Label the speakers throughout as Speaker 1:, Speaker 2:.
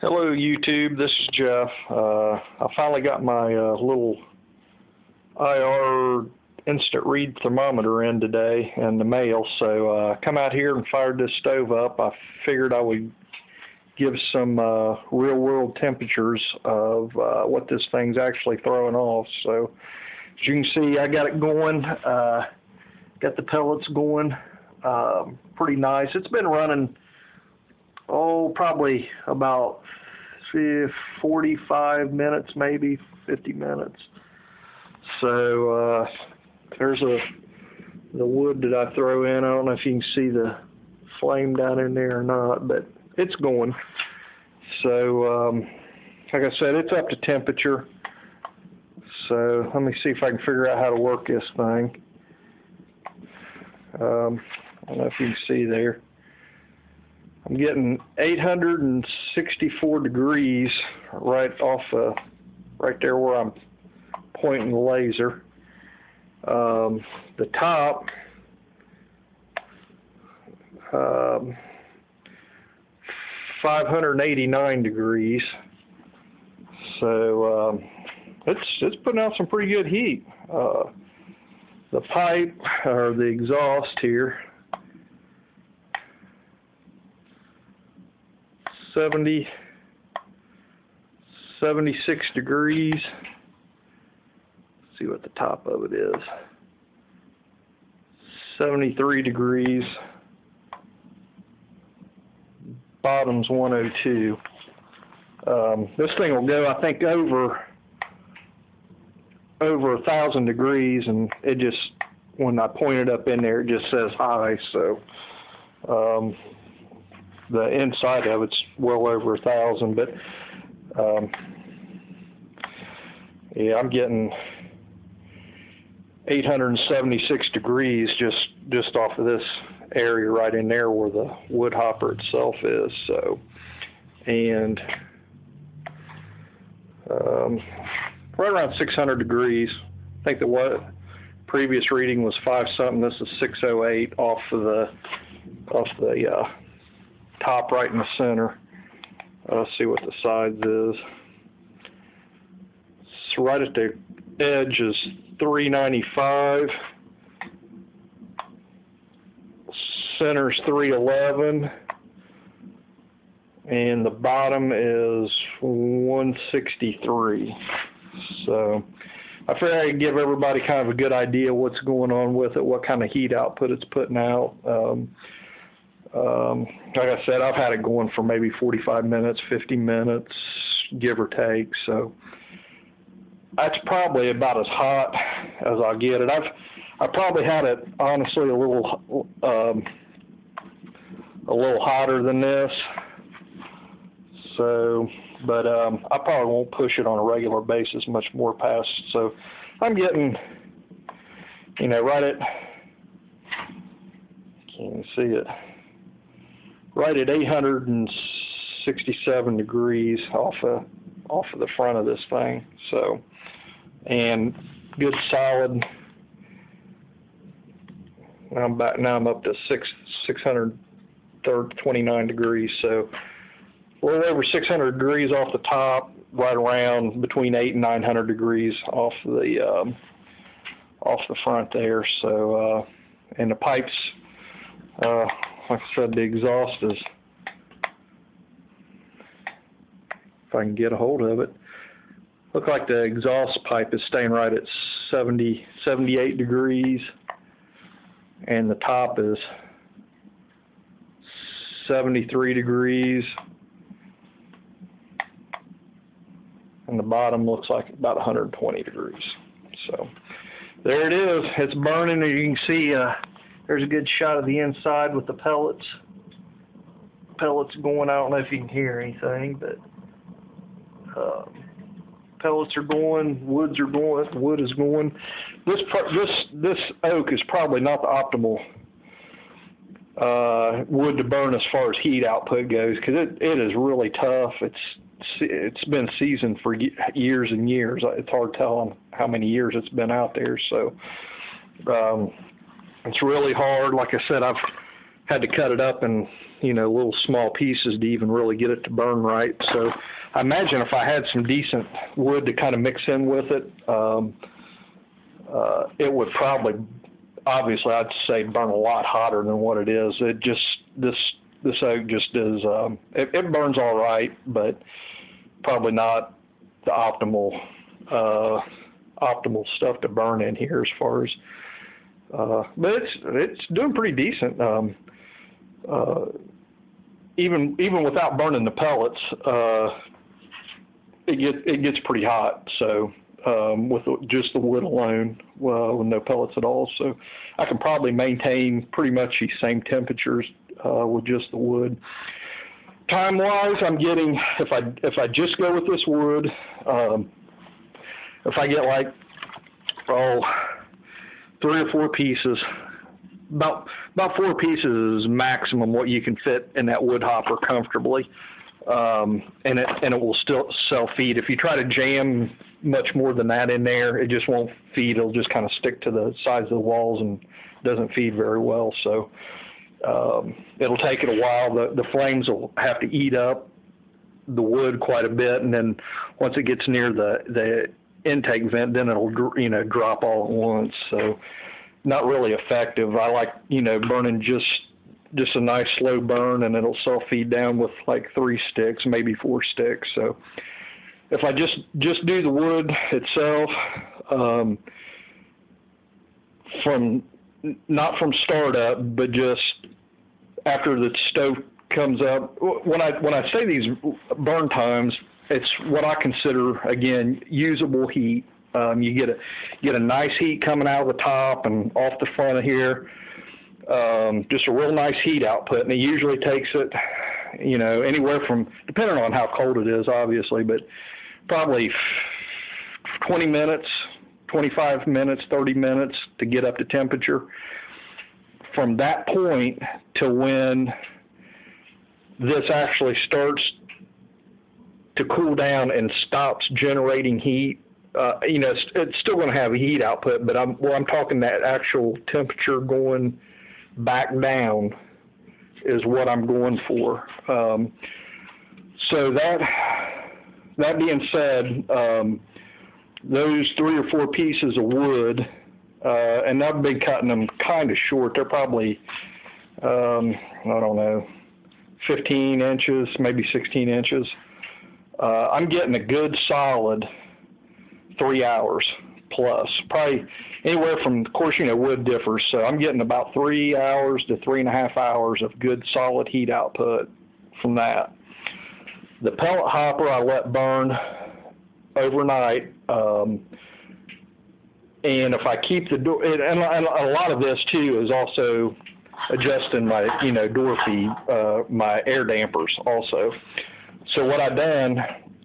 Speaker 1: Hello YouTube, this is Jeff. I finally got my little IR instant read thermometer in today in the mail, so I come out here and fired this stove up. I figured I would give some real world temperatures of what this thing's actually throwing off. So as you can see, I got it going, got the pellets going, pretty nice. It's been running probably about 45 minutes, maybe 50 minutes. So there's the wood that I throw in. I don't know if you can see the flame down in there or not, but it's going. So like I said, it's up to temperature. So let me see if I can figure out how to work this thing. I don't know if you can see there. I'm getting 864 degrees right there where I'm pointing the laser. The top, 589 degrees. So it's putting out some pretty good heat. The pipe, or the exhaust here, 76 degrees. Let's see what the top of it is. 73 degrees. Bottom's 102. This thing will go, I think, over 1,000 degrees, and it just, when I point it up in there, it just says high. So the inside of it's well over 1,000, but yeah, I'm getting 876 degrees just off of this area right in there where the wood hopper itself is. So, and right around 600 degrees. I think the previous reading was 5 something. This is 608 off the top right in the center. Let's see what the sides is. So right at the edge is 395. Center's 311. And the bottom is 163. So I figured I'd give everybody kind of a good idea what's going on with it, what kind of heat output it's putting out. Like I said, I've had it going for maybe 45 minutes, 50 minutes, give or take. So that's probably about as hot as I'll get it. I probably had it honestly a little hotter than this. So, but I probably won't push it on a regular basis much more past. So I'm getting, right at, can't even see it, right at 867 degrees off of the front of this thing. So, and good solid. I'm up to 629 degrees. So a little over 600 degrees off the top, right around between 800 and 900 degrees off the front there. So and the pipes, like I said, the exhaust is, if I can get a hold of it, look like the exhaust pipe is staying right at 78 degrees, and the top is 73 degrees, and the bottom looks like about 120 degrees. So there it is. It's burning, and you can see there's a good shot of the inside with the pellets. Pellets going. I don't know if you can hear anything, but pellets are going. Wood is going. This oak is probably not the optimal wood to burn as far as heat output goes, because it is really tough. It's been seasoned for years and years. It's hard telling how many years it's been out there. So it's really hard. Like I said, I've had to cut it up in, little small pieces to even really get it to burn right. So I imagine if I had some decent wood to kind of mix in with it, it would probably, obviously, I'd say burn a lot hotter than what it is. It just, this oak just is, it burns all right, but probably not the optimal stuff to burn in here as far as, but it's doing pretty decent. Even without burning the pellets, it gets pretty hot. So with just the wood alone, with no pellets at all, so I can probably maintain pretty much the same temperatures with just the wood. Time-wise, I'm getting, if I just go with this wood, if I get like 3 or 4 pieces, about 4 pieces is maximum what you can fit in that wood hopper comfortably, and it will still self-feed. If you try to jam much more than that in there, it just won't feed. It'll just kind of stick to the sides of the walls and doesn't feed very well. So it'll take it a while. The flames will have to eat up the wood quite a bit, and then once it gets near the intake vent, then it'll drop all at once. So not really effective. I like burning just a nice slow burn, and it'll self-feed down with like 3 sticks, maybe 4 sticks. So if I just do the wood itself, not from startup, but just after the stove comes up. When I say these burn times, it's what I consider, again, usable heat. You get a nice heat coming out of the top and off the front of here. Just a real nice heat output, and it usually takes it, anywhere from, depending on how cold it is, obviously, but probably 20 minutes, 25 minutes, 30 minutes to get up to temperature. From that point to when this actually starts to cool down and stops generating heat, it's still going to have a heat output, but I'm talking that actual temperature going back down is what I'm going for. So that being said, those 3 or 4 pieces of wood, and I've been cutting them kind of short. They're probably, 15 inches, maybe 16 inches. I'm getting a good solid 3 hours plus, probably anywhere from, of course, wood differs, so I'm getting about 3 hours to 3.5 hours of good solid heat output from that. The pellet hopper I let burn overnight, and if I keep the door, and a lot of this too is also adjusting my, door feed, my air dampers also. So what I've done,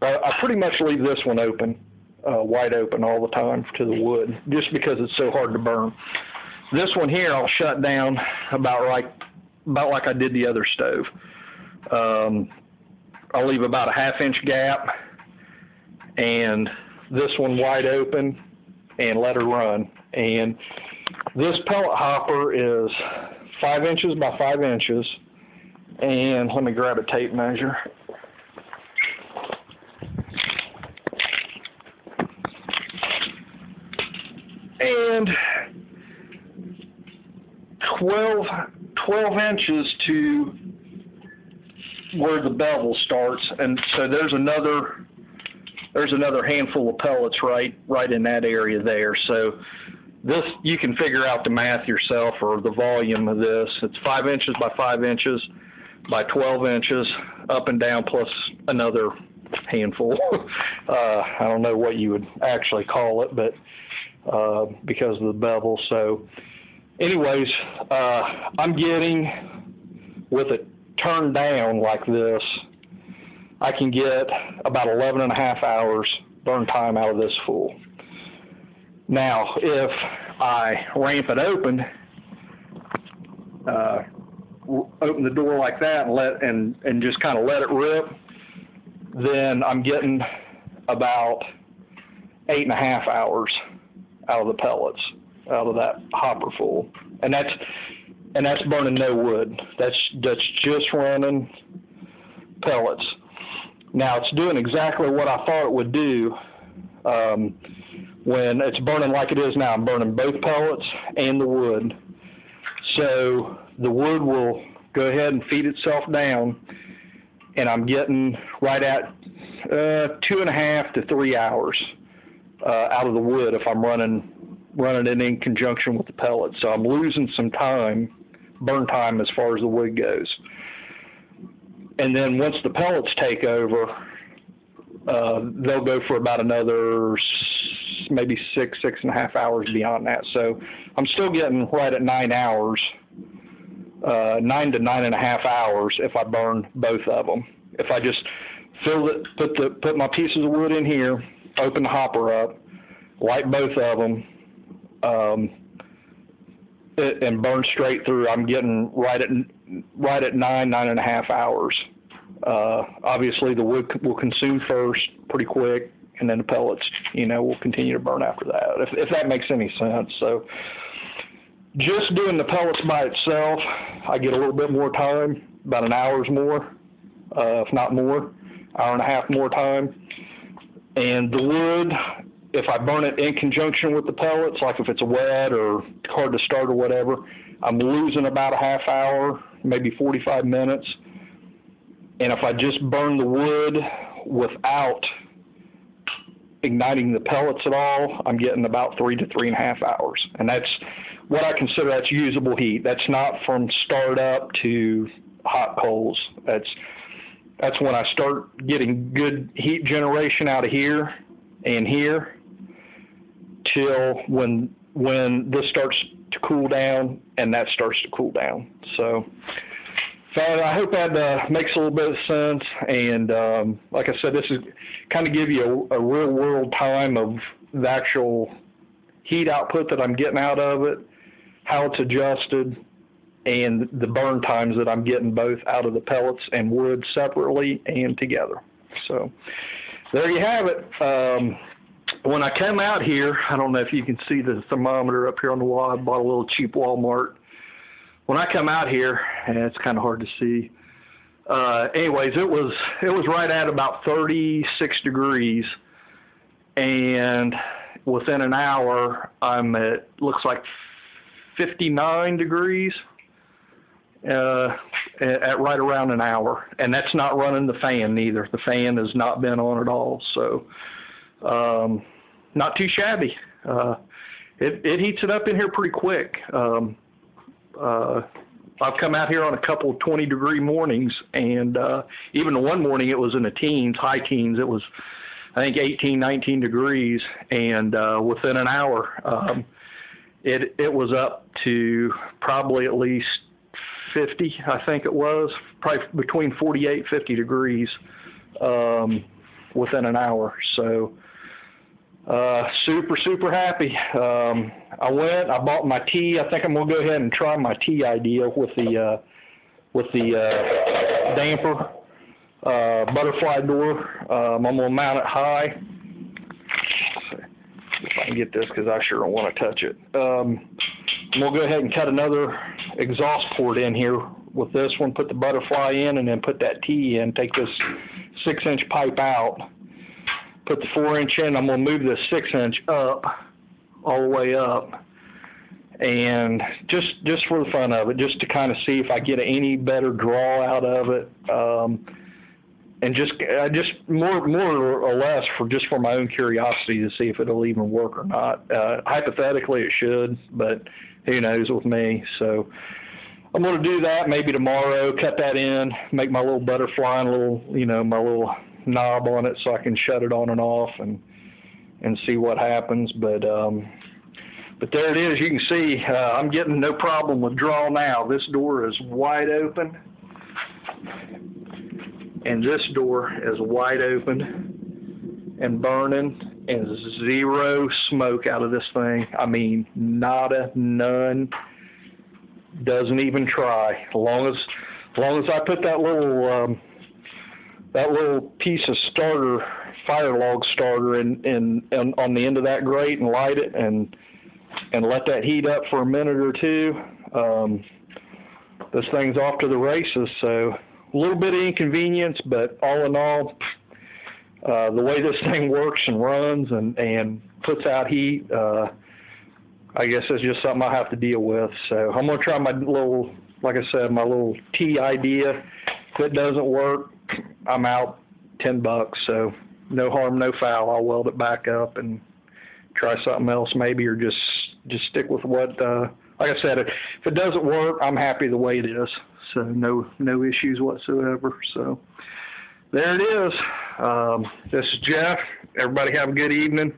Speaker 1: I pretty much leave this one open, wide open all the time to the wood, just because it's so hard to burn. This one here I'll shut down about like I did the other stove. I'll leave about a 1/2 inch gap, and this one wide open, and let her run. And this pellet hopper is 5 inches by 5 inches, and let me grab a tape measure. And 12 inches to where the bevel starts, and so there's another handful of pellets right in that area there. So this, you can figure out the math yourself, or the volume of this. It's 5 inches by 5 inches by 12 inches up and down, plus another handful. I don't know what you would actually call it, but because of the bevel. So anyways, I'm getting, with it turned down like this, I can get about 11.5 hours burn time out of this fool. Now, if I ramp it open, open the door like that and just kind of let it rip, then I'm getting about 8.5 hours out of the pellets, out of that hopper full. And and that's burning no wood. That's just running pellets. Now it's doing exactly what I thought it would do when it's burning like it is now. I'm burning both pellets and the wood. So the wood will go ahead and feed itself down, and I'm getting right at 2.5 to 3 hours out of the wood if I'm running it in conjunction with the pellets. So I'm losing some time, burn time, as far as the wood goes. And then once the pellets take over, they'll go for about another maybe 6.5 hours beyond that. So I'm still getting right at 9 hours, 9 to 9.5 hours if I burn both of them. If I just fill it, put my pieces of wood in here, open the hopper up, light both of them, and burn straight through, I'm getting right at 9.5 hours. Obviously, the wood will consume first pretty quick, and then the pellets, will continue to burn after that, if that makes any sense. So just doing the pellets by itself, I get a little bit more time, about an hour's more, if not more, hour and a half more time. And the wood, if I burn it in conjunction with the pellets, like if it's wet or hard to start or whatever, I'm losing about a half hour, maybe 45 minutes. And if I just burn the wood without igniting the pellets at all, I'm getting about 3 to 3.5 hours. And that's what I consider that's usable heat. That's not from start up to hot coals. That's when I start getting good heat generation out of here and here till when this starts to cool down and that starts to cool down. So I hope that makes a little bit of sense. And like I said, this is kind of give you a real world time of the actual heat output that I'm getting out of it, how it's adjusted, and the burn times that I'm getting both out of the pellets and wood separately and together. So there you have it. When I come out here, I don't know if you can see the thermometer up here on the wall. I bought a little cheap Walmart. When I come out here, and it's kind of hard to see. Anyways, it was right at about 36 degrees, and within an hour, I'm at, looks like 59 degrees. At right around an hour, and that's not running the fan neither. The fan has not been on at all, so not too shabby. It heats it up in here pretty quick. I've come out here on a couple of 20-degree mornings, and even the one morning it was in the teens, high teens. It was, I think, 18, 19 degrees, and within an hour, it was up to probably at least 50, I think it was, probably between 48 and 50 degrees within an hour. So super happy. I bought my tea. I think I'm gonna go ahead and try my tea idea with the damper butterfly door. I'm gonna mount it high. Let's see if I can get this, because I sure don't want to touch it. We'll go ahead and cut another exhaust port in here with this one, put the butterfly in, and then put that T in, take this 6-inch pipe out, put the 4-inch in. I'm going to move this 6-inch up, all the way up, and just for the fun of it, just to kind of see if I get any better draw out of it, and just more or less for my own curiosity to see if it'll even work or not. Hypothetically, it should, but who knows with me. So I'm going to do that maybe tomorrow, cut that in, make my little butterfly and my little knob on it so I can shut it on and off and see what happens. But there it is. You can see I'm getting no problem with draw now. This door is wide open, and this door is wide open and burning, and zero smoke out of this thing. I mean, nada, none. Doesn't even try. As long as I put that little piece of fire log starter in on the end of that grate and light it and let that heat up for a minute or two, this thing's off to the races. So a little bit of inconvenience, but all in all, the way this thing works and runs and puts out heat, I guess it's just something I have to deal with. So I'm going to try my little, like I said, my little tea idea. If it doesn't work, I'm out $10. So no harm, no foul. I'll weld it back up and try something else maybe, or just stick with what, like I said, if it doesn't work, I'm happy the way it is. So no issues whatsoever. So there it is. This is Jeff. Everybody have a good evening.